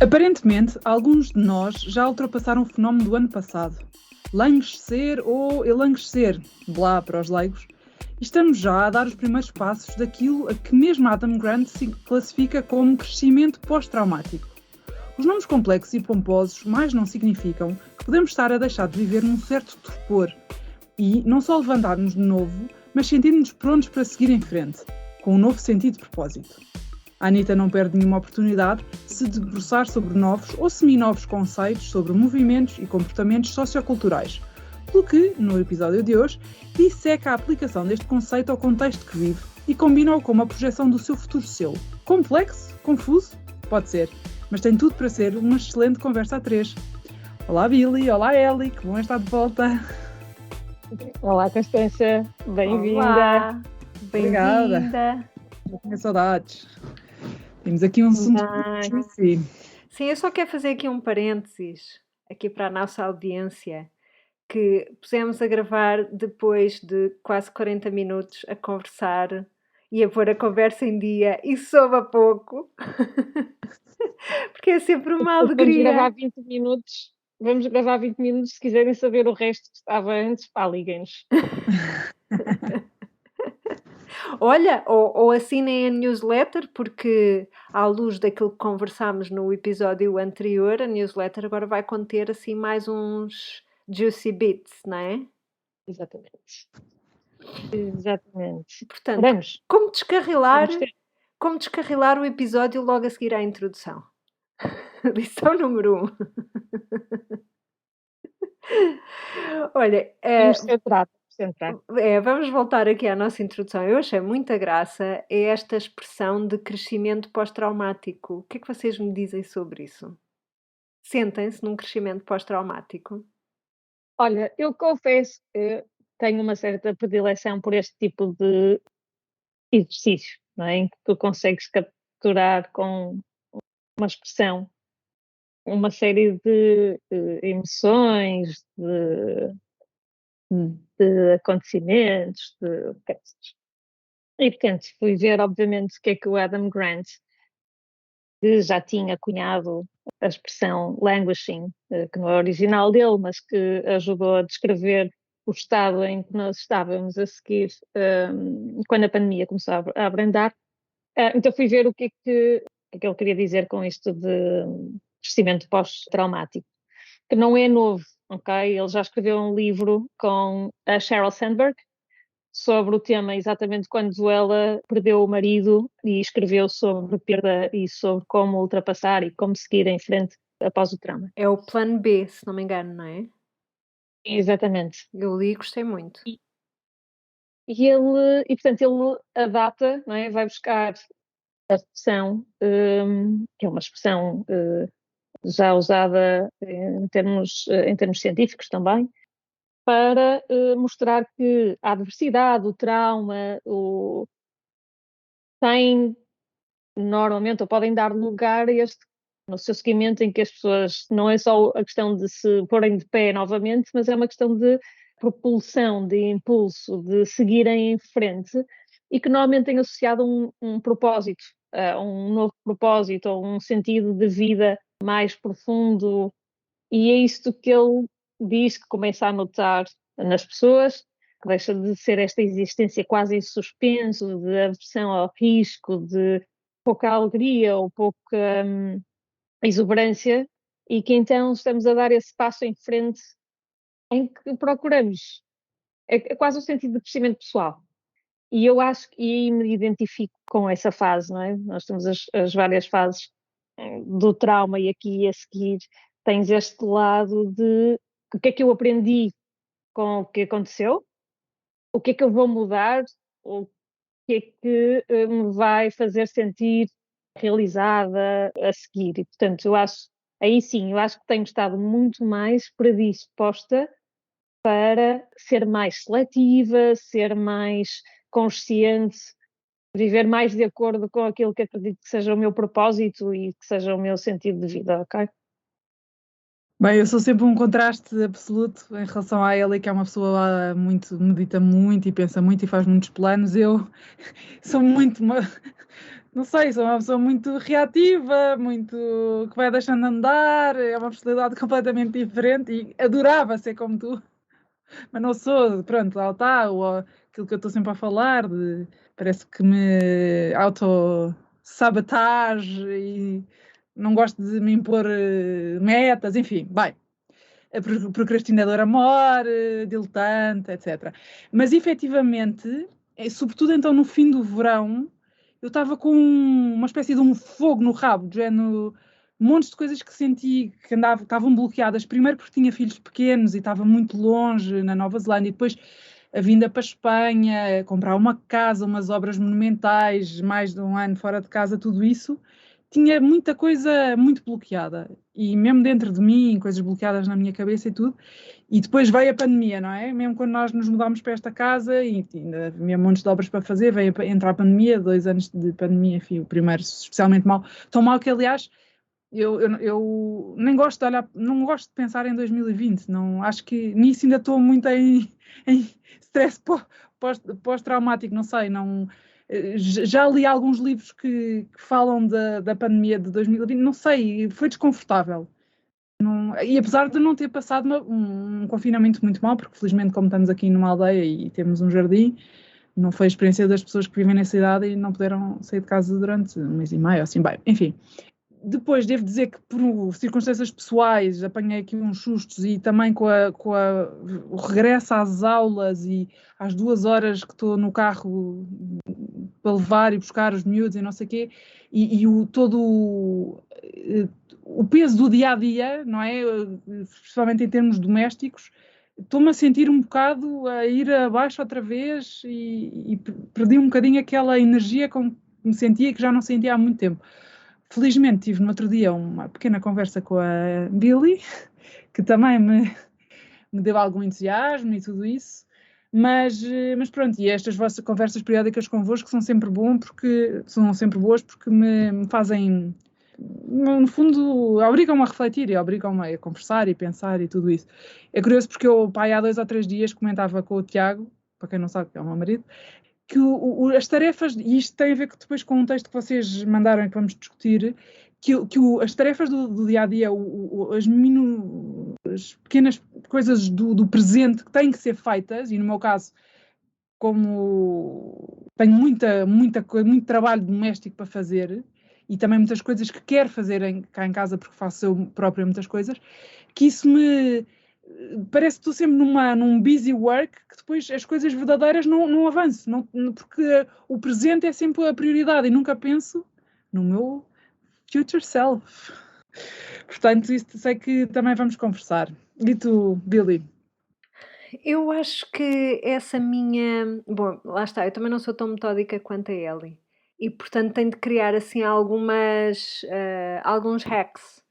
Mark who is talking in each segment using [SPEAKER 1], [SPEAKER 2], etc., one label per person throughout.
[SPEAKER 1] Aparentemente, alguns de nós já ultrapassaram o fenómeno do ano passado. Languescer ou elanguecer, blá para os leigos. E estamos já a dar os primeiros passos daquilo a que mesmo Adam Grant se classifica como crescimento pós-traumático. Os nomes complexos e pomposos mais não significam que podemos estar a deixar de viver num certo torpor e não só levantar-nos de novo, mas sentir-nos prontos para seguir em frente, com um novo sentido de propósito. A Anitta não perde nenhuma oportunidade de se debruçar sobre novos ou semi-novos conceitos sobre movimentos e comportamentos socioculturais, pelo que, no episódio de hoje, disseca a aplicação deste conceito ao contexto que vive e combina-o com uma projeção do seu futuro seu. Complexo? Confuso? Pode ser, mas tem tudo para ser uma excelente conversa a três. Olá Billy, olá Ellie, que bom estar de volta.
[SPEAKER 2] Olá Constância, bem-vinda.
[SPEAKER 3] Olá,
[SPEAKER 1] Obrigada.
[SPEAKER 3] bem-vinda.
[SPEAKER 1] Já tinha saudades. Temos aqui um assunto que
[SPEAKER 3] Sim, eu só quero fazer aqui um parênteses, aqui para a nossa audiência, que pusemos a gravar depois de quase 40 minutos a conversar e a pôr a conversa em dia e soube a pouco, porque é sempre uma alegria.
[SPEAKER 2] Vamos gravar 20 minutos, se quiserem saber o resto que estava antes, pá, liguem-nos.
[SPEAKER 3] Olha, ou assinem a newsletter, porque à luz daquilo que conversámos no episódio anterior, a newsletter agora vai conter assim mais uns juicy bits, não é?
[SPEAKER 2] Exatamente.
[SPEAKER 3] Portanto,
[SPEAKER 2] Vamos.
[SPEAKER 3] como descarrilar o episódio logo a seguir à introdução? Lição número 1. Olha,
[SPEAKER 2] Vamos centrar.
[SPEAKER 3] vamos voltar aqui à nossa introdução. Eu achei muita graça esta expressão de crescimento pós-traumático. O que é que vocês me dizem sobre isso? Sentem-se num crescimento pós-traumático?
[SPEAKER 2] Olha, eu confesso que tenho uma certa predileção por este tipo de exercício, não é? Em que tu consegues capturar com uma expressão uma série de emoções, de acontecimentos, de coisas. E, portanto, fui ver, obviamente, o que é que o Adam Grant, que já tinha cunhado a expressão languishing, que não é original dele, mas que ajudou a descrever o estado em que nós estávamos a seguir quando a pandemia começou a abrandar. Então fui ver o que é que ele queria dizer com isto de crescimento pós-traumático, que não é novo, ok? Ele já escreveu um livro com a Sheryl Sandberg sobre o tema exatamente quando ela perdeu o marido e escreveu sobre perda e sobre como ultrapassar e como seguir em frente após o trauma.
[SPEAKER 3] É o plano B, se não me engano, não é?
[SPEAKER 2] Exatamente.
[SPEAKER 3] Eu li e gostei muito.
[SPEAKER 2] E portanto, ele adapta, não é? Vai buscar a expressão, que é uma expressão já usada em termos científicos também, para mostrar que a adversidade, o trauma, têm normalmente, ou podem dar lugar a este, no seu seguimento, em que as pessoas, não é só a questão de se porem de pé novamente, mas é uma questão de propulsão, de impulso, de seguirem em frente, e que normalmente tem associado um propósito, um novo propósito, ou um sentido de vida mais profundo, e é isto que ele diz que começa a notar nas pessoas, que deixa de ser esta existência quase em suspenso, de aversão ao risco, de pouca alegria ou pouca exuberância, e que então estamos a dar esse passo em frente em que procuramos. É quase um sentido de crescimento pessoal. E eu acho que aí me identifico com essa fase, não é? Nós temos as várias fases do trauma, e aqui a seguir tens este lado de o que é que eu aprendi com o que aconteceu, o que é que eu vou mudar, o que é que me vai fazer sentir realizada a seguir. E, portanto, eu acho que tenho estado muito mais predisposta para ser mais seletiva, ser mais consciente, viver mais de acordo com aquilo que acredito que seja o meu propósito e que seja o meu sentido de vida, ok?
[SPEAKER 1] Bem, eu sou sempre um contraste absoluto em relação a Ellie, que é uma pessoa medita muito e pensa muito e faz muitos planos. Eu sou muito não sei, sou uma pessoa muito reativa, muito que vai deixando andar, é uma personalidade completamente diferente e adorava ser como tu, mas não sou, pronto, lá está, aquilo que eu estou sempre a falar, parece que me auto-sabotage e não gosto de me impor metas, enfim, bem, procrastinadora mor, diletante, etc. Mas efetivamente, sobretudo então no fim do verão, eu estava com uma espécie de um fogo no rabo, de género, montes de coisas que senti que estavam bloqueadas. Primeiro porque tinha filhos pequenos e estava muito longe na Nova Zelândia, e depois a vinda para a Espanha, comprar uma casa, umas obras monumentais, mais de um ano fora de casa, tudo isso, tinha muita coisa muito bloqueada. E mesmo dentro de mim, coisas bloqueadas na minha cabeça e tudo. E depois veio a pandemia, não é? Mesmo quando nós nos mudámos para esta casa e ainda havia montes de obras para fazer, veio entrar a pandemia, 2 anos de pandemia, enfim, o primeiro especialmente mal. Tão mal que, aliás, eu nem gosto de olhar, não gosto de pensar em 2020, não, acho que nisso ainda estou muito em stress pós-traumático, não sei, não... Já li alguns livros que falam da pandemia de 2020, não sei, foi desconfortável. E apesar de não ter passado um confinamento muito mal, porque felizmente como estamos aqui numa aldeia e temos um jardim, não foi a experiência das pessoas que vivem na cidade e não puderam sair de casa durante 1 mês e meio, assim, bem, enfim. Depois devo dizer que por circunstâncias pessoais apanhei aqui uns sustos e também com o regresso às aulas e às 2 horas que estou no carro para levar e buscar os miúdos e não sei o quê, e todo o peso do dia-a-dia, não é? Principalmente em termos domésticos, estou-me a sentir um bocado a ir abaixo outra vez e perdi um bocadinho aquela energia com que me sentia, que já não sentia há muito tempo. Felizmente tive no outro dia uma pequena conversa com a Billy, que também me deu algum entusiasmo e tudo isso, mas pronto, e estas vossas conversas periódicas convosco são sempre boas porque me fazem, no fundo, obrigam-me a refletir e obrigam-me a conversar e pensar e tudo isso. É curioso porque eu, pai, há 2 ou 3 dias comentava com o Tiago, para quem não sabe que é o meu marido, que as tarefas, e isto tem a ver depois com um texto que vocês mandaram e que vamos discutir, que as tarefas do dia-a-dia, as pequenas coisas do presente que têm que ser feitas, e no meu caso, como tenho muito trabalho doméstico para fazer, e também muitas coisas que quero fazer cá em casa, porque faço eu própria muitas coisas, que isso parece que estou sempre num busy work, que depois as coisas verdadeiras não avançam, porque o presente é sempre a prioridade e nunca penso no meu future self. Portanto, isto sei que também vamos conversar. E tu, Billy?
[SPEAKER 3] Eu acho que essa minha... Bom, lá está, eu também não sou tão metódica quanto a Ellie. E, portanto, tenho de criar, assim, alguns hacks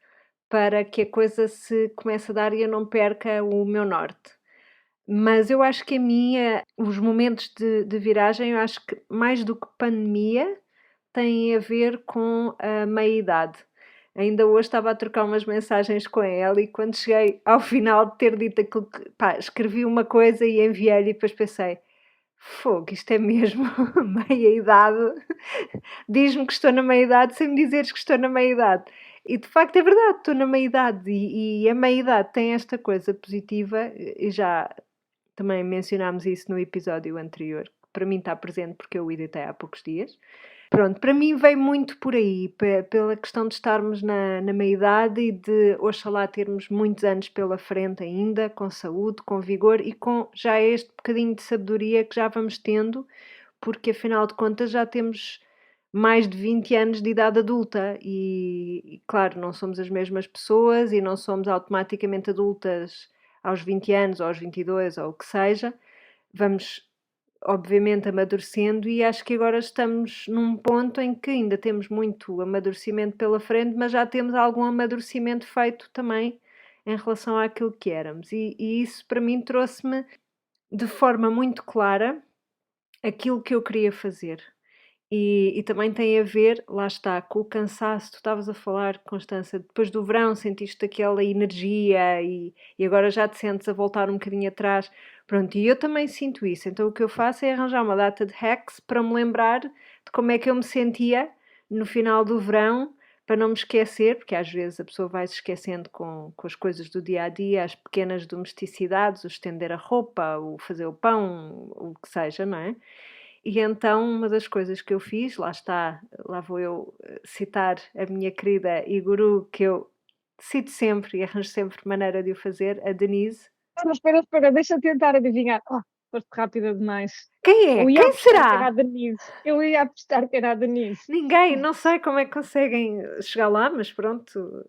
[SPEAKER 3] para que a coisa se comece a dar e eu não perca o meu norte. Mas eu acho que os momentos de viragem, eu acho que mais do que pandemia, têm a ver com a meia-idade. Ainda hoje estava a trocar umas mensagens com ela e quando cheguei ao final de ter dito aquilo que... Pá, escrevi uma coisa e enviei-lhe e depois pensei, fogo, isto é mesmo meia-idade. Diz-me que estou na meia-idade sem me dizeres que estou na meia-idade. E de facto é verdade, estou na meia-idade e a meia-idade tem esta coisa positiva, e já também mencionámos isso no episódio anterior, que para mim está presente porque eu o editei há poucos dias. Pronto, para mim veio muito por aí, pela questão de estarmos na meia-idade e de, oxalá, termos muitos anos pela frente ainda, com saúde, com vigor e com já este bocadinho de sabedoria que já vamos tendo, porque afinal de contas já temos mais de 20 anos de idade adulta e claro, não somos as mesmas pessoas e não somos automaticamente adultas aos 20 anos ou aos 22 ou o que seja. Vamos, obviamente, amadurecendo e acho que agora estamos num ponto em que ainda temos muito amadurecimento pela frente, mas já temos algum amadurecimento feito também em relação àquilo que éramos. E isso para mim trouxe-me de forma muito clara aquilo que eu queria fazer. E também tem a ver, lá está, com o cansaço. Tu estavas a falar, Constança, depois do verão sentiste aquela energia e agora já te sentes a voltar um bocadinho atrás. Pronto, e eu também sinto isso. Então o que eu faço é arranjar uma data de hacks para me lembrar de como é que eu me sentia no final do verão, para não me esquecer, porque às vezes a pessoa vai se esquecendo com as coisas do dia a dia, as pequenas domesticidades, o estender a roupa, o fazer o pão, o que seja, não é? E então uma das coisas que eu fiz, lá vou eu citar a minha querida e guru, que eu cito sempre e arranjo sempre maneira de o fazer, a Denise.
[SPEAKER 2] Espera, deixa eu tentar adivinhar. Foste rápida demais.
[SPEAKER 3] Quem é?
[SPEAKER 2] Eu ia
[SPEAKER 3] Quem
[SPEAKER 2] apostar que era
[SPEAKER 3] será?
[SPEAKER 2] a Denise. Eu ia apostar que era a Denise.
[SPEAKER 3] Ninguém, não sei como é que conseguem chegar lá, mas pronto.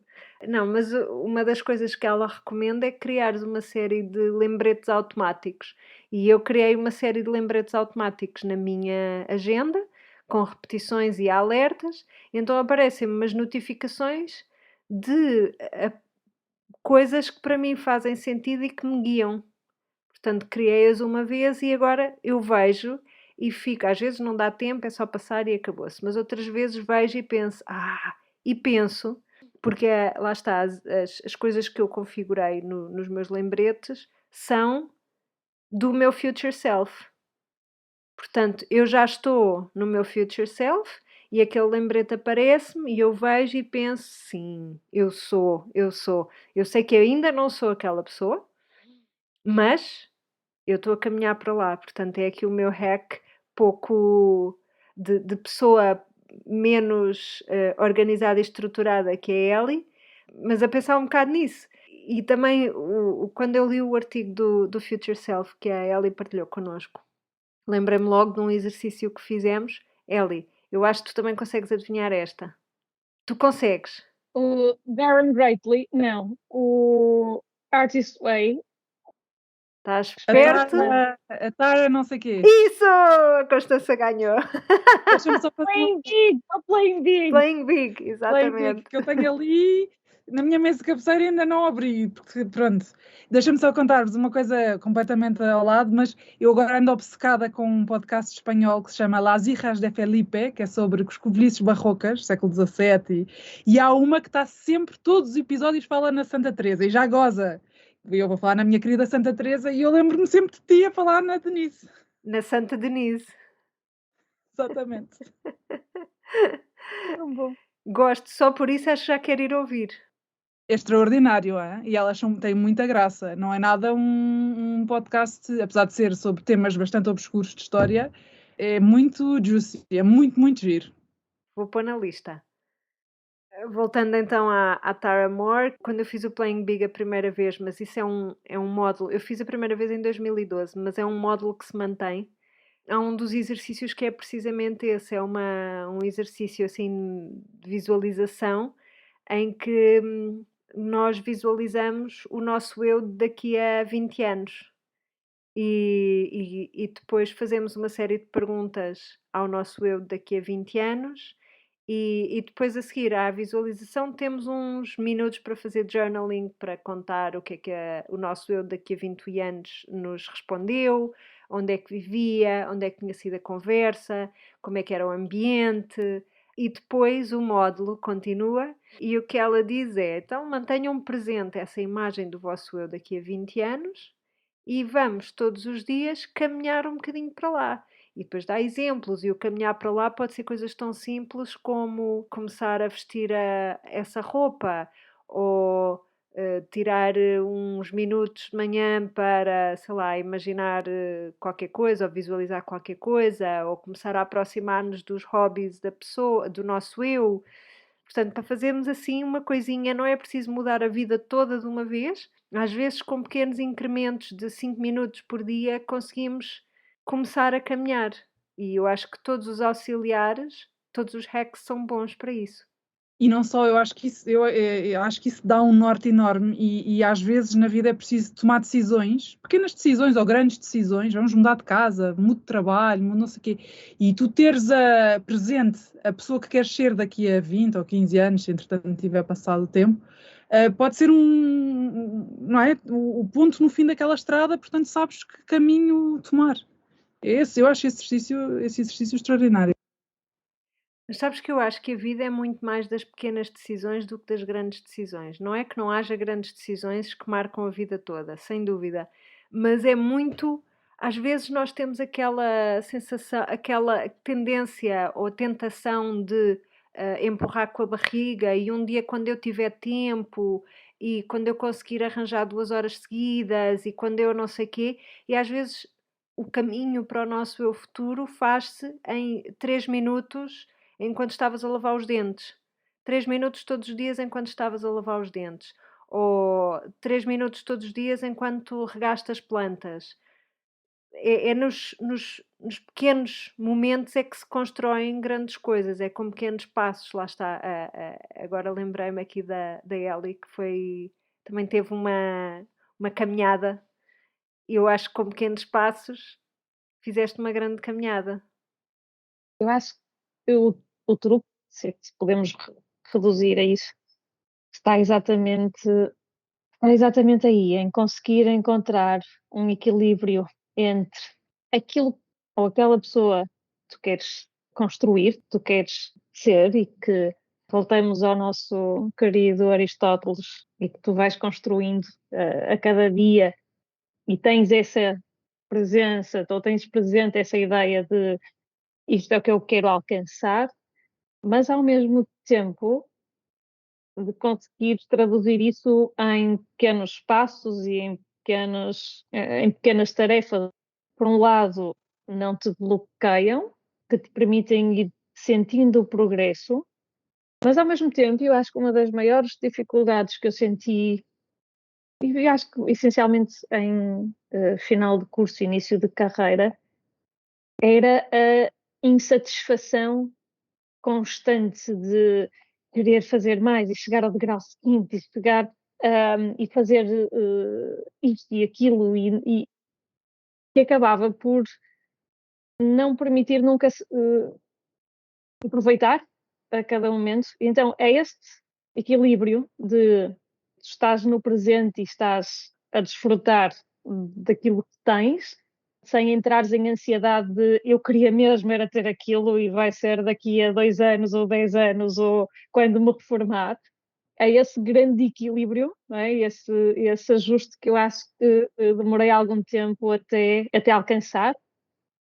[SPEAKER 3] Não, mas uma das coisas que ela recomenda é criar uma série de lembretes automáticos. E eu criei uma série de lembretes automáticos na minha agenda, com repetições e alertas. Então aparecem-me umas notificações de coisas que para mim fazem sentido e que me guiam. Portanto, criei-as uma vez e agora eu vejo e fico. Às vezes não dá tempo, é só passar e acabou-se. Mas outras vezes vejo e penso, porque lá está, as coisas que eu configurei nos meus lembretes são do meu future self. Portanto, eu já estou no meu future self e aquele lembrete aparece-me e eu vejo e penso, sim, eu sou. Eu sei que eu ainda não sou aquela pessoa, mas eu estou a caminhar para lá. Portanto, é aqui o meu hack pouco de pessoa menos organizada e estruturada que é a Ellie, mas a pensar um bocado nisso. E também, quando eu li o artigo do Future Self que a Ellie partilhou connosco, lembrei-me logo de um exercício que fizemos. Ellie, eu acho que tu também consegues adivinhar esta. Tu consegues?
[SPEAKER 2] O Darren Greatley, não. O Artist Way.
[SPEAKER 3] Estás perto?
[SPEAKER 1] A Tara não sei o quê.
[SPEAKER 3] Isso! A Constança ganhou.
[SPEAKER 1] Deixa-me só fazer
[SPEAKER 2] Playing Big! Playing Big!
[SPEAKER 3] Playing Big,
[SPEAKER 1] Playing
[SPEAKER 3] exatamente.
[SPEAKER 1] Big, que eu tenho ali na minha mesa de cabeceira e ainda não abri, porque pronto. Deixa-me só contar-vos uma coisa completamente ao lado, mas eu agora ando obcecada com um podcast espanhol que se chama Las Hijas de Felipe, que é sobre coscovilhices barrocas, século XVII, e há uma que está sempre, todos os episódios fala na Santa Teresa, e já goza. Eu vou falar na minha querida Santa Teresa e eu lembro-me sempre de ti a falar na Denise.
[SPEAKER 3] Na Santa Denise.
[SPEAKER 1] Exatamente.
[SPEAKER 2] Tão bom.
[SPEAKER 3] Gosto, só por isso acho que já quero ir ouvir.
[SPEAKER 1] Extraordinário, é? E elas têm muita graça. Não é nada um podcast, apesar de ser sobre temas bastante obscuros de história, é muito juicy, é muito, muito giro.
[SPEAKER 3] Vou pôr na lista. Voltando então à Tara Moore, quando eu fiz o Playing Big a primeira vez, mas isso é um módulo, eu fiz a primeira vez em 2012, mas é um módulo que se mantém. Há um dos exercícios que é precisamente esse, é um exercício assim de visualização em que nós visualizamos o nosso eu daqui a 20 anos e depois fazemos uma série de perguntas ao nosso eu daqui a 20 anos e depois a seguir à visualização temos uns minutos para fazer journaling, para contar o que o nosso eu daqui a 20 anos nos respondeu, onde é que vivia, onde é que tinha sido a conversa, como é que era o ambiente. E depois o módulo continua e o que ela diz é, então mantenham presente essa imagem do vosso eu daqui a 20 anos e vamos todos os dias caminhar um bocadinho para lá. E depois dá exemplos, e o caminhar para lá pode ser coisas tão simples como começar a vestir essa roupa, ou tirar uns minutos de manhã para, sei lá, imaginar qualquer coisa, ou visualizar qualquer coisa, ou começar a aproximar-nos dos hobbies da pessoa, do nosso eu. Portanto, para fazermos assim uma coisinha, não é preciso mudar a vida toda de uma vez. Às vezes, com pequenos incrementos de 5 minutos por dia, conseguimos começar a caminhar. E eu acho que todos os auxiliares, todos os hacks são bons para isso.
[SPEAKER 1] E não só, eu acho que isso dá um norte enorme e às vezes na vida é preciso tomar decisões, pequenas decisões ou grandes decisões, vamos mudar de casa, mudo de trabalho, não sei o quê, e tu teres presente a pessoa que queres ser daqui a 20 ou 15 anos, se entretanto tiver passado o tempo, pode ser não é, o ponto no fim daquela estrada, portanto sabes que caminho tomar. Eu acho esse exercício extraordinário.
[SPEAKER 3] Mas sabes que eu acho que a vida é muito mais das pequenas decisões do que das grandes decisões. Não é que não haja grandes decisões que marcam a vida toda, sem dúvida. Mas é muito. Às vezes nós temos aquela sensação, aquela tendência ou tentação de empurrar com a barriga, e um dia quando eu tiver tempo, e quando eu conseguir arranjar 2 horas seguidas, e quando eu não sei quê, e às vezes o caminho para o nosso eu futuro faz-se em 3 minutos enquanto estavas a lavar os dentes. 3 minutos todos os dias enquanto estavas a lavar os dentes. Ou 3 minutos todos os dias enquanto regaste as plantas. É nos pequenos momentos é que se constroem grandes coisas, é com pequenos passos, lá está. Agora lembrei-me aqui da Ellie, que também teve uma caminhada, e eu acho que com pequenos passos fizeste uma grande caminhada.
[SPEAKER 2] Eu acho que o truque, se podemos reduzir a isso, está exatamente aí, em conseguir encontrar um equilíbrio entre aquilo ou aquela pessoa que tu queres construir, que tu queres ser, e que voltamos ao nosso querido Aristóteles, e que tu vais construindo a cada dia, e tens essa presença, ou tens presente essa ideia de isto é o que eu quero alcançar, mas ao mesmo tempo de conseguir traduzir isso em pequenos passos e em pequenas tarefas. Por um lado, não te bloqueiam, que te permitem ir sentindo o progresso, mas ao mesmo tempo eu acho que uma das maiores dificuldades que eu senti, e acho que essencialmente em final de curso, início de carreira, era a insatisfação constante de querer fazer mais e chegar ao degrau seguinte, e chegar e fazer isto e aquilo, e que acabava por não permitir nunca aproveitar a cada momento. Então é este equilíbrio de estás no presente e estás a desfrutar daquilo que tens, sem entrares em ansiedade de eu queria mesmo era ter aquilo e vai ser daqui a 2 anos ou 10 anos ou quando me reformar. É esse grande equilíbrio, não é? Esse ajuste que eu acho que demorei algum tempo até alcançar,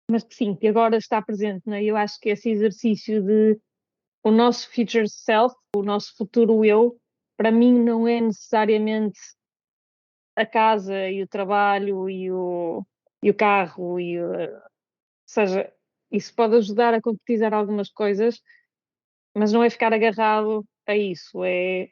[SPEAKER 2] mas que sim, que agora está presente, não é? Eu acho que esse exercício de o nosso future self, o nosso futuro eu, para mim não é necessariamente a casa e o trabalho e o carro, ou seja, isso pode ajudar a concretizar algumas coisas, mas não é ficar agarrado a isso, é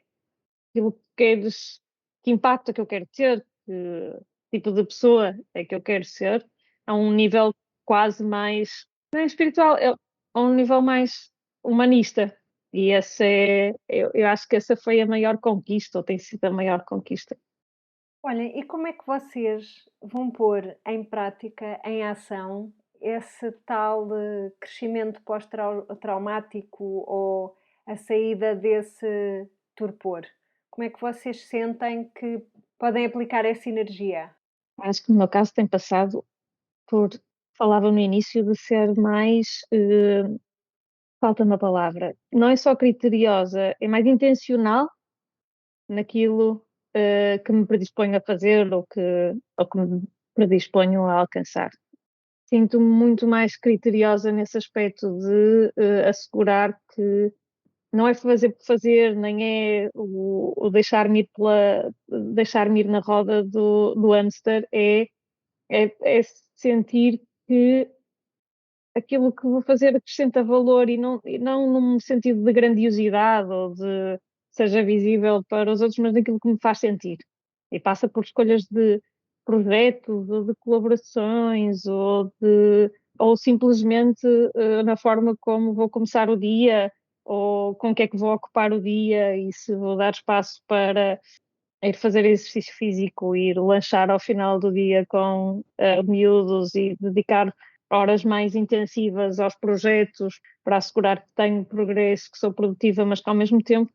[SPEAKER 2] aquilo que queres, que impacto é que eu quero ter, que tipo de pessoa é que eu quero ser, a um nível quase mais, não é espiritual, é a um nível mais humanista. E eu acho que essa foi a maior conquista, ou tem sido a maior conquista.
[SPEAKER 3] Olhem, e como é que vocês vão pôr em prática, em ação, esse tal crescimento pós-traumático ou a saída desse torpor? Como é que vocês sentem que podem aplicar essa energia?
[SPEAKER 2] Acho que no meu caso tem passado por, falava no início, de ser mais, falta-me a palavra, não é só criteriosa, é mais intencional naquilo que me predisponho a fazer ou que me predisponho a alcançar. Sinto-me muito mais criteriosa nesse aspecto de assegurar que não é fazer por fazer, nem é o deixar-me ir na roda do hamster, é sentir que aquilo que vou fazer acrescenta valor, e não num sentido de grandiosidade ou de seja visível para os outros, mas naquilo que me faz sentir. E passa por escolhas de projetos ou de colaborações ou simplesmente na forma como vou começar o dia ou com o que é que vou ocupar o dia, e se vou dar espaço para ir fazer exercício físico, ir lanchar ao final do dia com miúdos e dedicar horas mais intensivas aos projetos para assegurar que tenho progresso, que sou produtiva, mas que ao mesmo tempo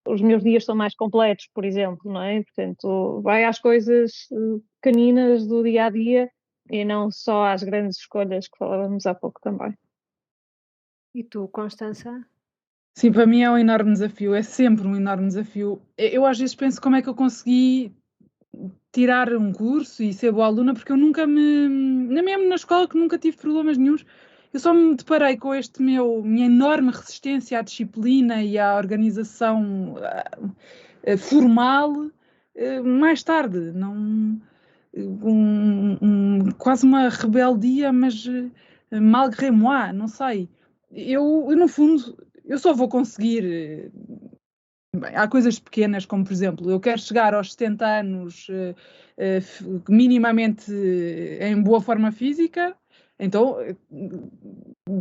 [SPEAKER 2] os meus dias são mais completos, por exemplo, não é? Portanto, vai às coisas pequeninas do dia a dia e não só às grandes escolhas que falávamos há pouco também.
[SPEAKER 3] E tu, Constança?
[SPEAKER 1] Sim, para mim é um enorme desafio, é sempre um enorme desafio. Eu às vezes penso como é que eu consegui tirar um curso e ser boa aluna, porque eu nunca nem mesmo na escola, que nunca tive problemas nenhuns, Eu só me deparei com minha enorme resistência à disciplina e à organização formal mais tarde. Quase uma rebeldia, mas malgré moi, não sei. Eu, no fundo, eu só vou conseguir... Bem, há coisas pequenas, como por exemplo, eu quero chegar aos 70 anos minimamente em boa forma física, então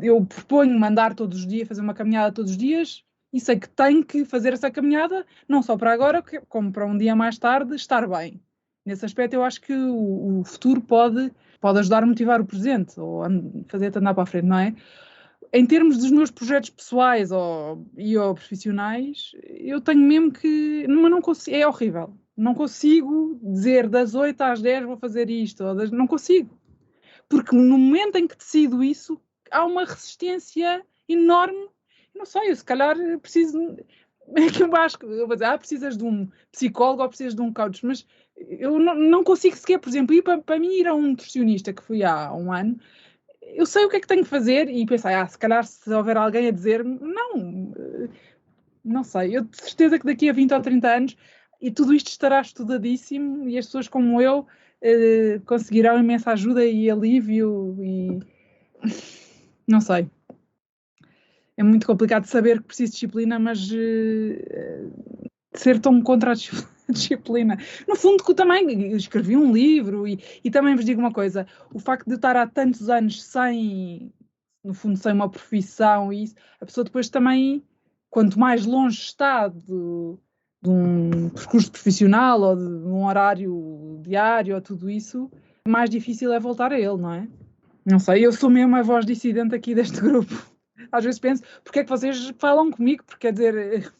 [SPEAKER 1] eu proponho-me andar todos os dias, fazer uma caminhada todos os dias, e sei que tenho que fazer essa caminhada, não só para agora, como para um dia mais tarde, estar bem. Nesse aspecto, eu acho que o futuro pode ajudar a motivar o presente, ou fazer-te andar para a frente, não é? Em termos dos meus projetos pessoais ou profissionais, eu tenho mesmo que... Mas não consigo, é horrível. Não consigo dizer das 8 às 10 vou fazer isto. Não consigo. Porque no momento em que decido isso, há uma resistência enorme. Não sei, eu se calhar preciso... É que eu acho que eu vou dizer, precisas de um psicólogo ou precisas de um coach, mas eu não consigo sequer, por exemplo, para mim ir a um nutricionista que fui há um ano, eu sei o que é que tenho que fazer e pensei, se calhar se houver alguém a dizer-me, não sei, eu de certeza que daqui a 20 ou 30 anos e tudo isto estará estudadíssimo e as pessoas como eu conseguirão imensa ajuda e alívio e não sei. É muito complicado saber que preciso de disciplina, mas ser tão contra a disciplina. No fundo, que eu também escrevi um livro e também vos digo uma coisa, o facto de eu estar há tantos anos sem uma profissão e isso, a pessoa depois também, quanto mais longe está de um percurso profissional ou de um horário diário ou tudo isso, mais difícil é voltar a ele, não é? Não sei, eu sou mesmo a voz dissidente aqui deste grupo. Às vezes penso, porque é que vocês falam comigo? Porque quer dizer...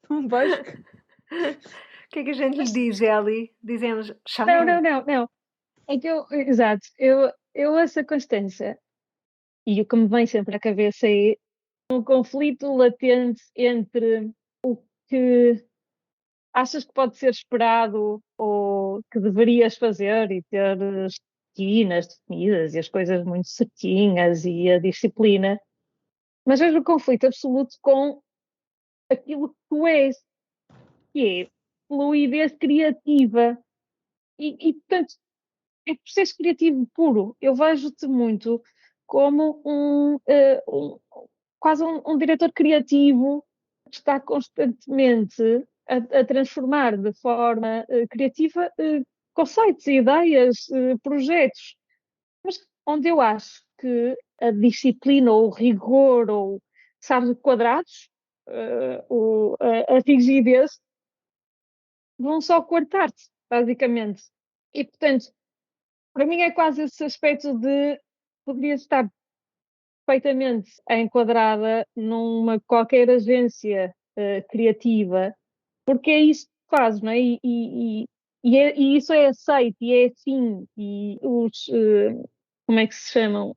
[SPEAKER 1] Não vejo.
[SPEAKER 3] O que é que a gente lhe diz, Eli? Dizemos,
[SPEAKER 2] Não. É que exato, eu essa constância, e o que me vem sempre à cabeça é um conflito latente entre o que achas que pode ser esperado ou que deverias fazer e ter as rotinas definidas e as coisas muito certinhas e a disciplina, mas vejo o conflito absoluto com aquilo que tu és, que é fluidez criativa e portanto, é processo criativo puro. Eu vejo-te muito como quase um diretor criativo que está constantemente a transformar de forma criativa conceitos, ideias, projetos. Mas onde eu acho que a disciplina ou o rigor ou, sabes, quadrados, a rigidez, vão só coartar-te, basicamente. E, portanto, para mim é quase esse aspecto de poderia estar perfeitamente enquadrada numa qualquer agência criativa, porque é isso que faz, não é? E isso é aceito, e é assim, e os, como é que se chamam?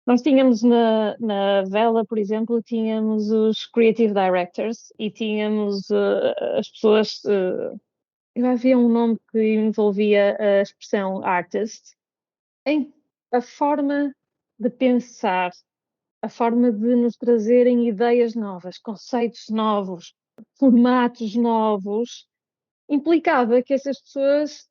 [SPEAKER 2] Nós tínhamos na Vela, por exemplo, tínhamos os Creative Directors e tínhamos as pessoas... havia um nome que envolvia a expressão artist, em a forma de pensar, a forma de nos trazerem ideias novas, conceitos novos, formatos novos, implicava que essas pessoas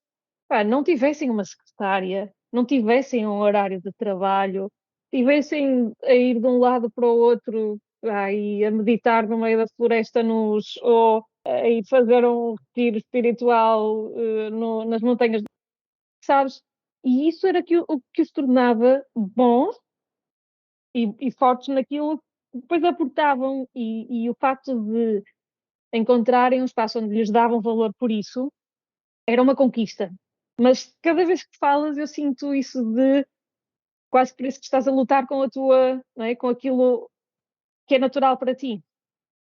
[SPEAKER 2] não tivessem uma secretária, não tivessem um horário de trabalho, tivessem a ir de um lado para o outro e a meditar no meio da floresta ou a ir fazer um retiro espiritual nas montanhas, sabes? E isso era o que os tornava bons e fortes naquilo que depois aportavam. E o facto de encontrarem um espaço onde lhes davam valor por isso era uma conquista. Mas cada vez que falas eu sinto isso de quase por isso que estás a lutar com a tua, não é? Com aquilo que é natural para ti.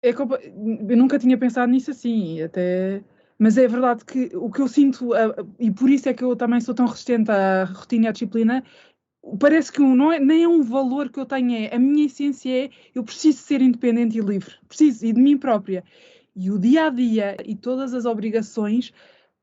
[SPEAKER 1] Eu nunca tinha pensado nisso assim, mas é verdade que o que eu sinto, e por isso é que eu também sou tão resistente à rotina e à disciplina, parece que nem é um valor que eu tenho, a minha essência é eu preciso ser independente e livre, preciso, e de mim própria. E o dia a dia e todas as obrigações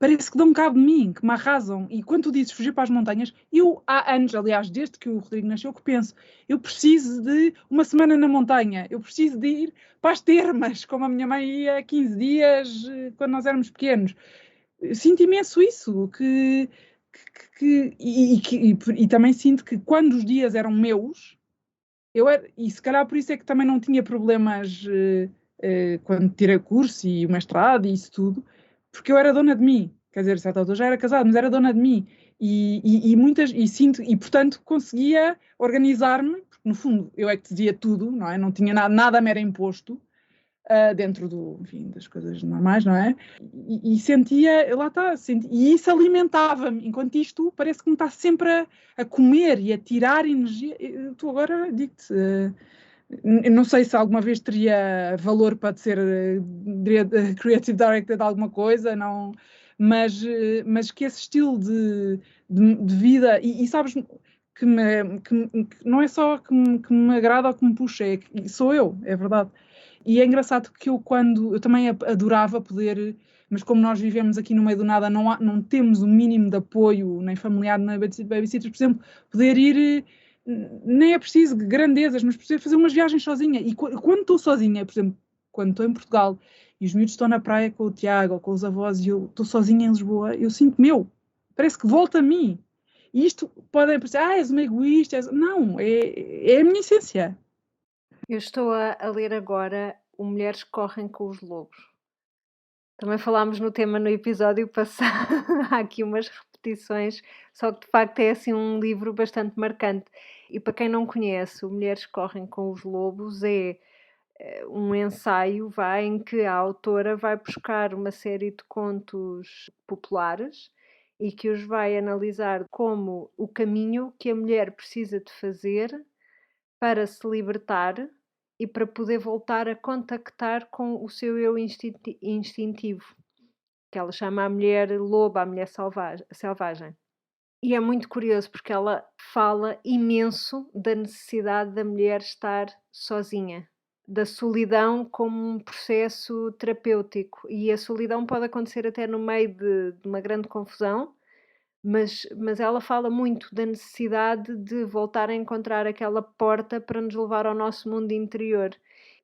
[SPEAKER 1] parece que dão cabo de mim, que me arrasam. E quando tu dizes fugir para as montanhas, eu há anos, aliás, desde que o Rodrigo nasceu, que penso, eu preciso de uma semana na montanha, eu preciso de ir para as termas, como a minha mãe ia 15 dias quando nós éramos pequenos. Eu sinto imenso isso, e também sinto que quando os dias eram meus, e se calhar por isso é que também não tinha problemas quando tirei o curso e o mestrado e isso tudo, porque eu era dona de mim. Quer dizer, a certa altura já era casada, mas era dona de mim. E portanto, conseguia organizar-me, porque no fundo eu é que dizia tudo, não é? Não tinha nada me era imposto, dentro das coisas normais, não é? E sentia, lá está, e isso alimentava-me, enquanto isto parece que me está sempre a comer e a tirar energia. Tu agora, digo-te, não sei se alguma vez teria valor para ser creative director de alguma coisa, não, mas que esse estilo de vida, e sabes, que não é só que me agrada ou que me puxa, é que sou eu, é verdade. E é engraçado que eu também adorava poder, mas como nós vivemos aqui no meio do nada, não temos o mínimo de apoio, nem familiar, nem babysitters, por exemplo, poder ir, nem é preciso grandezas, mas poder fazer umas viagens sozinha. E quando estou sozinha, por exemplo, quando estou em Portugal e os miúdos estão na praia com o Tiago ou com os avós e eu estou sozinha em Lisboa, eu sinto parece que volta a mim. E isto pode parecer, és uma egoísta, não, é a minha essência.
[SPEAKER 3] Eu estou a ler agora o Mulheres que Correm com os Lobos. Também falámos no tema no episódio passado, há aqui umas repetições, só que de facto é assim um livro bastante marcante. E para quem não conhece, o Mulheres que Correm com os Lobos é um ensaio em que a autora vai buscar uma série de contos populares e que os vai analisar como o caminho que a mulher precisa de fazer para se libertar e para poder voltar a contactar com o seu eu instintivo, que ela chama a mulher loba, a mulher selvagem. E é muito curioso porque ela fala imenso da necessidade da mulher estar sozinha, da solidão como um processo terapêutico. E a solidão pode acontecer até no meio de uma grande confusão, mas ela fala muito da necessidade de voltar a encontrar aquela porta para nos levar ao nosso mundo interior.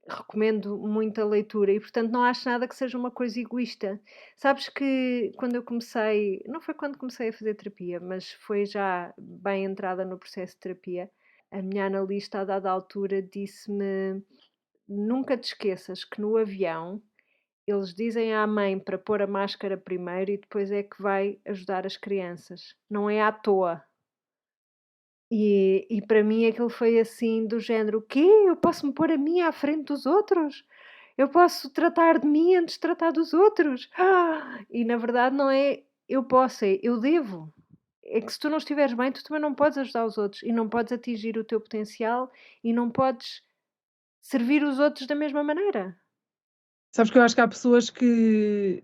[SPEAKER 3] Recomendo muito a leitura e, portanto, não acho nada que seja uma coisa egoísta. Sabes que quando eu comecei, não foi quando comecei a fazer terapia, mas foi já bem entrada no processo de terapia, a minha analista, a dada altura, disse-me: nunca te esqueças que no avião eles dizem à mãe para pôr a máscara primeiro e depois é que vai ajudar as crianças. Não é à toa. E para mim aquilo foi assim do género: o quê? Eu posso me pôr a mim à frente dos outros? Eu posso tratar de mim antes de tratar dos outros? E na verdade não é eu posso, é eu devo. É que se tu não estiveres bem, tu também não podes ajudar os outros e não podes atingir o teu potencial e não podes servir os outros da mesma maneira.
[SPEAKER 1] Sabes que eu acho que há pessoas que...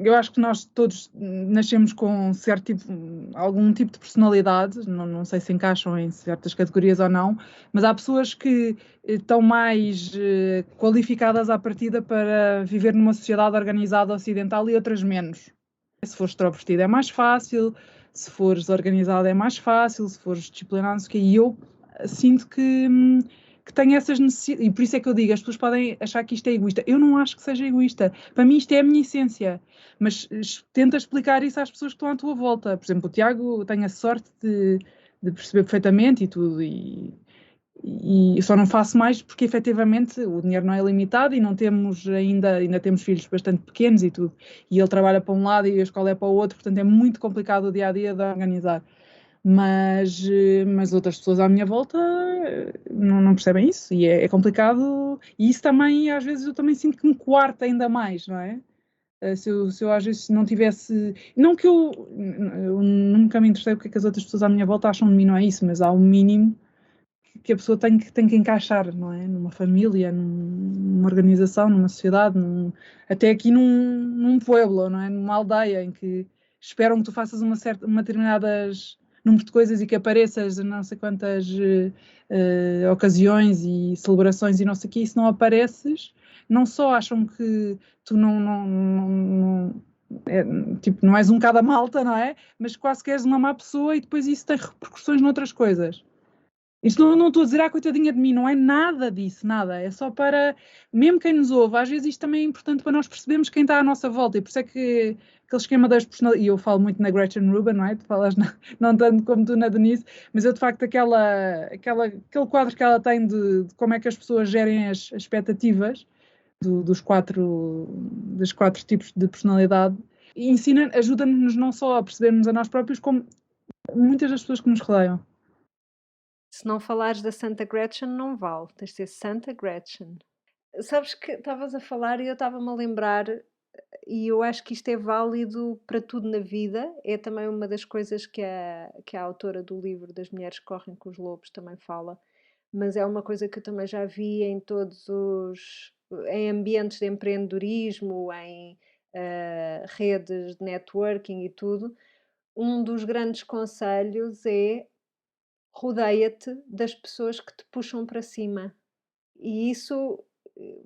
[SPEAKER 1] Eu acho que nós todos nascemos com algum tipo de personalidade, não sei se encaixam em certas categorias ou não, mas há pessoas que estão mais qualificadas à partida para viver numa sociedade organizada ocidental e outras menos. Se fores extrovertido é mais fácil, se fores organizado é mais fácil, se fores disciplinado, não sei o quê. E eu sinto que tenho essas necessidades, e por isso é que eu digo, as pessoas podem achar que isto é egoísta. Eu não acho que seja egoísta. Para mim isto é a minha essência. Mas tenta explicar isso às pessoas que estão à tua volta. Por exemplo, o Tiago tem a sorte de perceber perfeitamente e tudo, e só não faço mais porque efetivamente o dinheiro não é limitado e não temos ainda temos filhos bastante pequenos e tudo. E ele trabalha para um lado e a escola é para o outro, portanto é muito complicado o dia a dia de organizar. Mas outras pessoas à minha volta não percebem isso e é complicado. E isso também, às vezes, eu também sinto que me coarta ainda mais, não é? Se eu às vezes não tivesse... Não que eu nunca me interessei o que é que as outras pessoas à minha volta acham de mim, não é isso, mas há um mínimo que a pessoa tem que encaixar, não é? Numa família, numa organização, numa sociedade, até aqui num pueblo, não é? Numa aldeia em que esperam que tu faças uma determinadas número de coisas e que apareças em não sei quantas ocasiões e celebrações e não sei o quê, e se não apareces, não só acham que tu Tipo, não és um cada malta, não é? Mas quase que és uma má pessoa e depois isso tem repercussões noutras coisas. Isto não estou a dizer, coitadinha de mim, não é nada disso, nada. É só para, mesmo quem nos ouve, às vezes isto também é importante para nós percebermos quem está à nossa volta. E por isso é que aquele esquema das personalidades, e eu falo muito na Gretchen Rubin, não é? Tu falas não tanto como tu na Denise, mas eu de facto aquele quadro que ela tem de como é que as pessoas gerem as expectativas dos quatro tipos de personalidade, e ajuda-nos não só a percebermos a nós próprios, como muitas das pessoas que nos rodeiam.
[SPEAKER 3] Se não falares da Santa Gretchen, não vale. Tens de ser Santa Gretchen. Sabes que estavas a falar e eu estava-me a lembrar, e eu acho que isto é válido para tudo na vida. É também uma das coisas que a autora do livro das Mulheres que Correm com os Lobos também fala. Mas é uma coisa que eu também já vi em em ambientes de empreendedorismo, em redes de networking e tudo. Um dos grandes conselhos é rodeia-te das pessoas que te puxam para cima. E isso,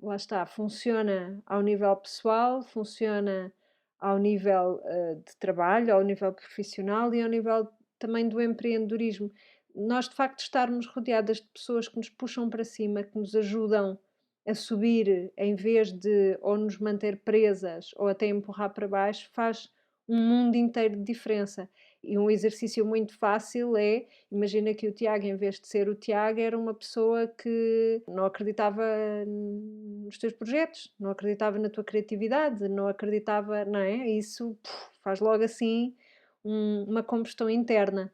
[SPEAKER 3] lá está, funciona ao nível pessoal, funciona ao nível de trabalho, ao nível profissional e ao nível também do empreendedorismo. Nós, de facto, estarmos rodeadas de pessoas que nos puxam para cima, que nos ajudam a subir, em vez de ou nos manter presas ou até empurrar para baixo, faz um mundo inteiro de diferença. E um exercício muito fácil é, imagina que o Tiago, em vez de ser o Tiago, era uma pessoa que não acreditava nos teus projetos, não acreditava na tua criatividade, não acreditava, não é? Isso faz logo assim uma combustão interna.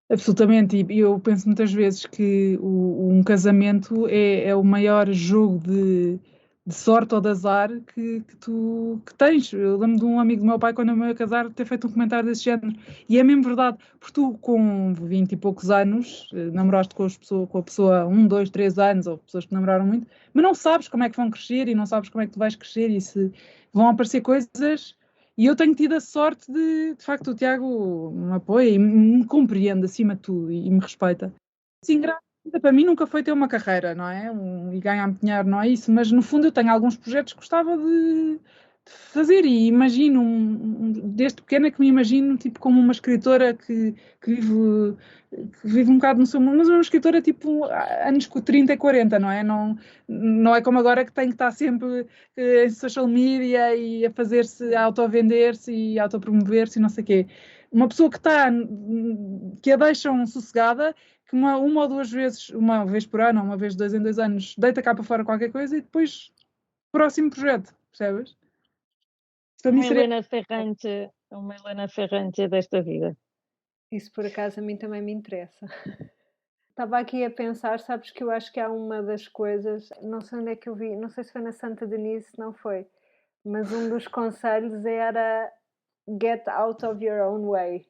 [SPEAKER 1] Absolutamente, e eu penso muitas vezes que um casamento é o maior jogo de sorte ou de azar que tens. Eu lembro de um amigo do meu pai, quando eu me ia casar, ter feito um comentário desse género, e é mesmo verdade, porque tu com 20 e poucos anos, namoraste com a pessoa 1, 2, 3 anos, ou pessoas que namoraram muito, mas não sabes como é que vão crescer, e não sabes como é que tu vais crescer, e se vão aparecer coisas. E eu tenho tido a sorte de facto, o Tiago me apoia e me compreende acima de tudo e me respeita. Sim, grávida para mim nunca foi ter uma carreira, não é? E ganhar dinheiro, não é isso, mas no fundo eu tenho alguns projetos que gostava de fazer e imagino, desde pequena que me imagino tipo como uma escritora que vive, que vive um bocado no seu mundo, mas uma escritora tipo anos 30 e 40, não é? Não é como agora que tem que estar sempre em social media e a fazer-se, a auto-vender-se e auto-promover-se e não sei o quê. Uma pessoa que a deixam sossegada, que uma ou duas vezes, uma vez por ano, uma vez de 2 em 2 anos, deita cá para fora qualquer coisa e depois próximo projeto, percebes? Para mim seria...
[SPEAKER 2] Uma Helena Ferrante desta vida.
[SPEAKER 3] Isso por acaso a mim também me interessa. Estava aqui a pensar, sabes que eu acho que há uma das coisas, não sei onde é que eu vi, não sei se foi na Santa Denise, não foi, mas um dos conselhos era get out of your own way.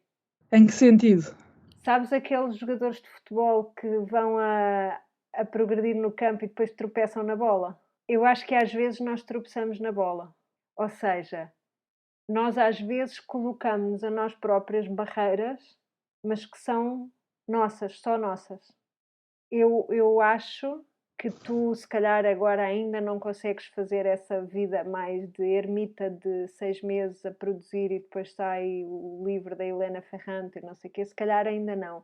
[SPEAKER 1] Em que sentido?
[SPEAKER 3] Sabes aqueles jogadores de futebol que vão a progredir no campo e depois tropeçam na bola? Eu acho que às vezes nós tropeçamos na bola. Ou seja, nós às vezes colocamos a nós próprias barreiras, mas que são nossas, só nossas. Eu acho que tu, se calhar, agora ainda não consegues fazer essa vida mais de ermita de 6 meses a produzir e depois sai o livro da Helena Ferrante, não sei o quê, se calhar ainda não.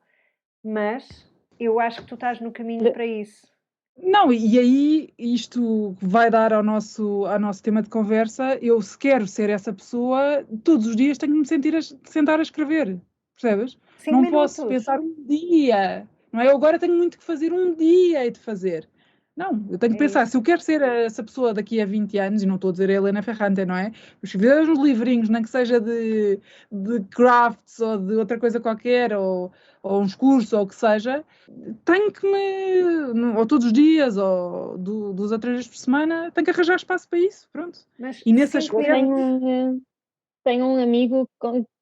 [SPEAKER 3] Mas eu acho que tu estás no caminho para isso.
[SPEAKER 1] Não, e aí isto vai dar ao nosso tema de conversa. Eu, se quero ser essa pessoa, todos os dias tenho que me sentar a escrever, percebes?
[SPEAKER 3] 5
[SPEAKER 1] não
[SPEAKER 3] minutos.
[SPEAKER 1] posso pensar um dia, não é? Eu agora tenho muito que fazer um dia e de fazer. Não, eu tenho que pensar, se eu quero ser essa pessoa daqui a 20 anos, e não estou a dizer a Helena Ferrante, não é? Escrever uns livrinhos, nem que seja de crafts ou de outra coisa qualquer, ou uns cursos, ou o que seja, tenho que ou todos os dias, ou 2 ou 3 vezes por semana, tenho que arranjar espaço para isso, pronto.
[SPEAKER 3] Mas
[SPEAKER 1] E nesse aspecto...
[SPEAKER 2] Tenho um amigo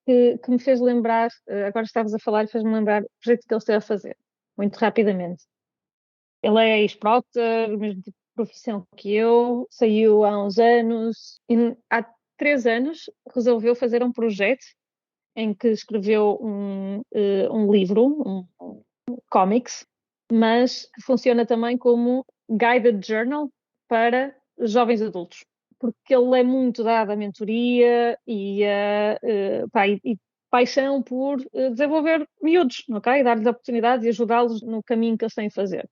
[SPEAKER 2] que me fez lembrar, agora estavas a falar, fez-me lembrar o projeto que ele esteve a fazer, muito rapidamente. Ele é ex-proctor, o mesmo tipo de profissão que eu, saiu há uns anos, e há 3 anos resolveu fazer um projeto em que escreveu um livro, um comics, mas que funciona também como guided journal para jovens adultos. porque ele é muito dado à mentoria e paixão por desenvolver miúdos, ok? Dar-lhes oportunidades e ajudá-los no caminho que eles têm a fazer.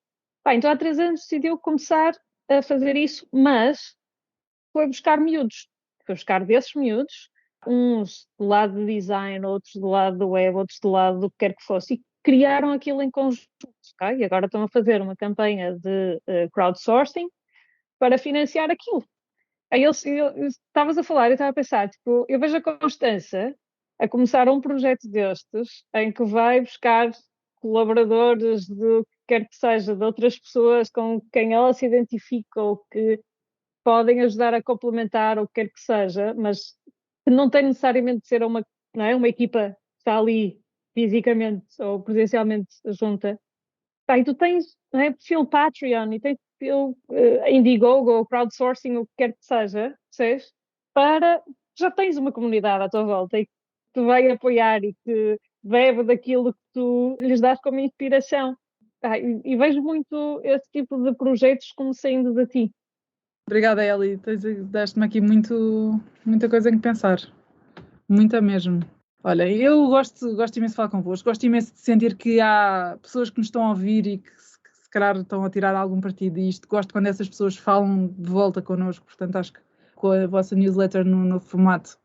[SPEAKER 2] Então há 3 anos decidiu começar a fazer isso, mas foi buscar miúdos. Foi buscar desses miúdos, uns do lado do design, outros do lado do web, outros do lado do que quer que fosse, e criaram aquilo em conjunto, ok? E agora estão a fazer uma campanha de crowdsourcing para financiar aquilo. Aí eu estavas a falar, eu estava a pensar, tipo, eu vejo a Constança a começar um projeto destes, em que vai buscar colaboradores de que quer que seja, de outras pessoas com quem ela se identifica ou que podem ajudar a complementar ou o que quer que seja, mas que não tem necessariamente de ser uma equipa que está ali fisicamente ou presencialmente junta. E tu tens perfil Patreon e tens perfil Indiegogo ou crowdsourcing, o que quer que seja, percebes? Já tens uma comunidade à tua volta e que te vai apoiar e que bebe daquilo que tu lhes dás como inspiração. E vejo muito esse tipo de projetos como saindo de ti.
[SPEAKER 1] Obrigada, Eli. Deste-me aqui muita coisa em que pensar. Muita mesmo. Olha, eu gosto imenso de falar convosco. Gosto imenso de sentir que há pessoas que nos estão a ouvir e que se calhar estão a tirar algum partido disto. Gosto quando essas pessoas falam de volta connosco. Portanto, acho que com a vossa newsletter no formato,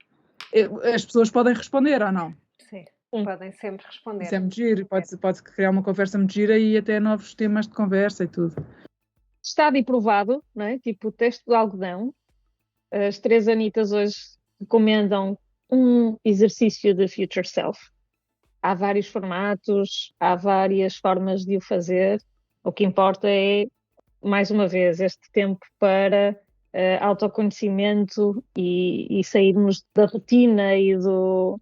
[SPEAKER 1] as pessoas podem responder ou não?
[SPEAKER 3] Sim, podem sempre responder.
[SPEAKER 1] Isso é muito giro. Pode-se criar uma conversa muito gira e até novos temas de conversa e tudo.
[SPEAKER 2] Estado e provado, não é? Tipo o teste do algodão. As 3 Anitas hoje recomendam um exercício de Future Self. Há vários formatos, há várias formas de o fazer. O que importa é, mais uma vez, este tempo para autoconhecimento e sairmos da rotina e do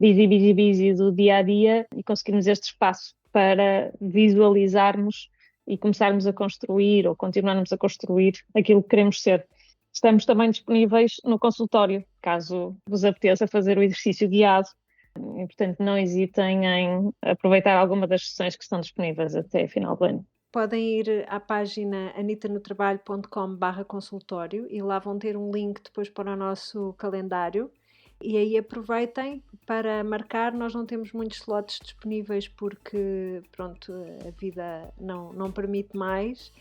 [SPEAKER 2] busy do dia-a-dia e conseguirmos este espaço para visualizarmos e começarmos a construir ou continuarmos a construir aquilo que queremos ser. Estamos também disponíveis no consultório, caso vos apeteça fazer o exercício guiado. E, portanto, não hesitem em aproveitar alguma das sessões que estão disponíveis até final do ano.
[SPEAKER 3] Podem ir à página anitanotrabalho.com/consultório e lá vão ter um link depois para o nosso calendário. E aí aproveitem para marcar. Nós não temos muitos slots disponíveis porque, pronto, a vida não permite mais.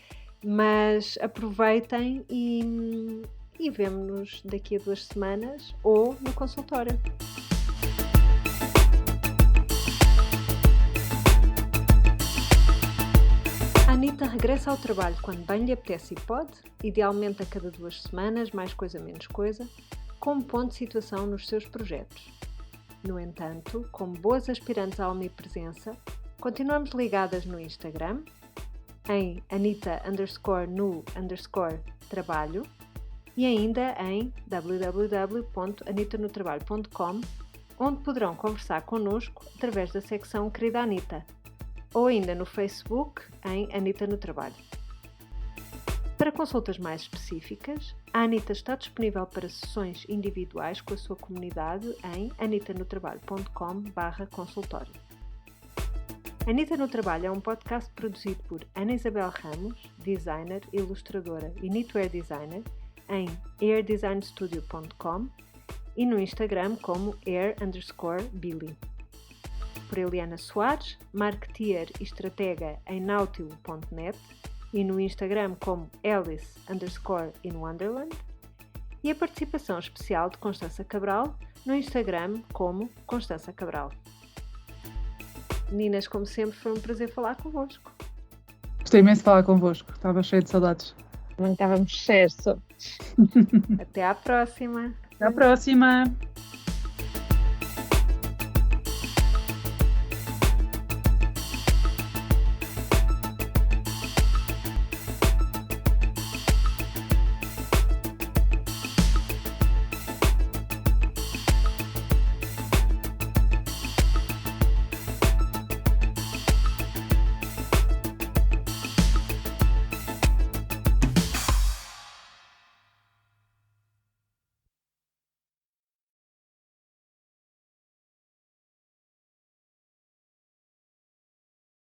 [SPEAKER 3] Mas aproveitem e vemo-nos daqui a 2 semanas ou no consultório. A Anita regressa ao trabalho quando bem lhe apetece e pode, idealmente a cada 2 semanas, mais coisa menos coisa, como ponto de situação nos seus projetos. No entanto, como boas aspirantes à omnipresença, continuamos ligadas no Instagram, em Anita_no_trabalho e ainda em www.anitanotrabalho.com, onde poderão conversar connosco através da secção Querida Anita, ou ainda no Facebook em Anita no Trabalho. Para consultas mais específicas, a Anita está disponível para sessões individuais com a sua comunidade em anitanotrabalho.com/consultório. Anita no Trabalho é um podcast produzido por Ana Isabel Ramos, designer, ilustradora e knitwear designer, em airdesignstudio.com e no Instagram como air_billy. Por Eliana Soares, marketeer e estratega em nautilo.net e no Instagram como Alice_in_Wonderland, e a participação especial de Constança Cabral no Instagram como Constança Cabral. Meninas, como sempre, foi um prazer falar convosco.
[SPEAKER 1] Gostei imenso de falar convosco, estava cheio de saudades.
[SPEAKER 2] Não estávamos cheios.
[SPEAKER 3] Até à próxima.
[SPEAKER 1] Até à próxima.